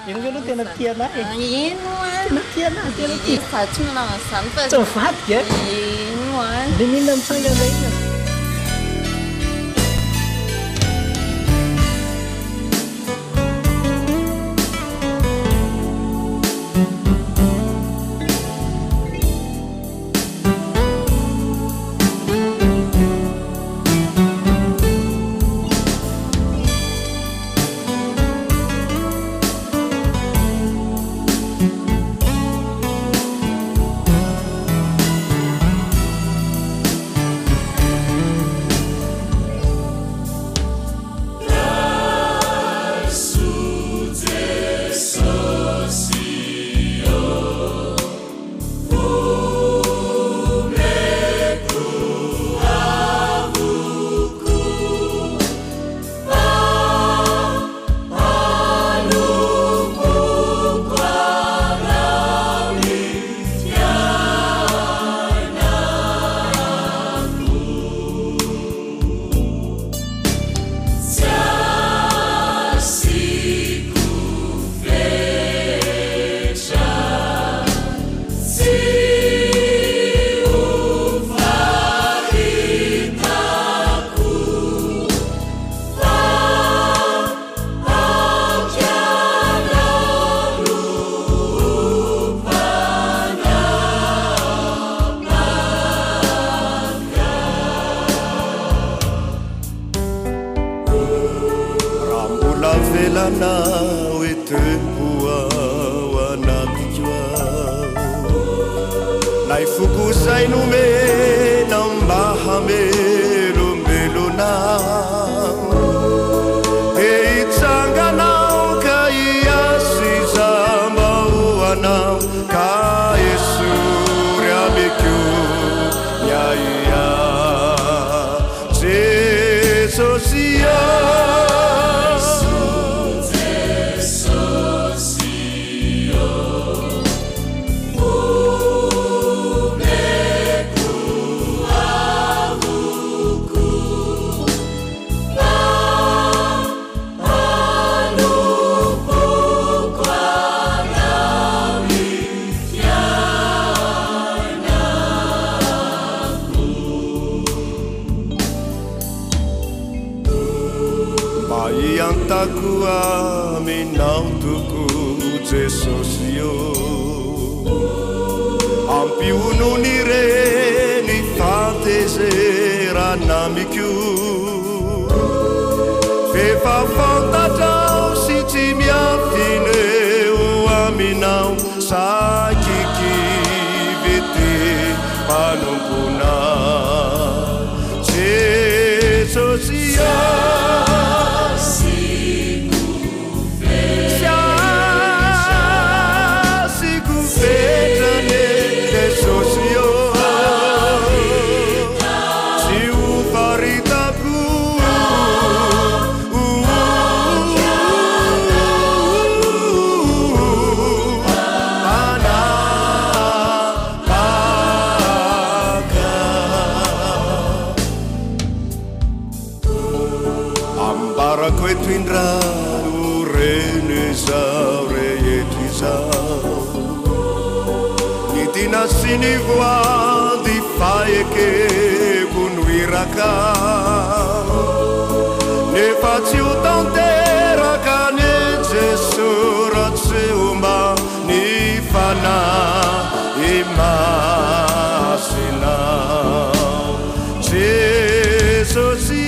Io tena tiana Ino a? tena tiana Fa tsy manao an'izany fa tsy mivadika ino a? le mihinana mitsanga regny Velanao e tempoa anatiko nay fokosay nomena mba hamelombelona e itsanganao ka iasiza mba hoanao ka esory amekeo iaia Jesosia iantako aminao toko Jesosy io ampionony reny fantezeranamiko fefa fantatrao sy tsy miafineo aminao sakiky vete mpanompona Jesosy io ambarako eto indrano reny zao rehetra izao ny dina sy ny voady faekeko no iraka nefa tsy ho tanteraka ny Jeso ratsy omba ny fanahy masinao Jesosy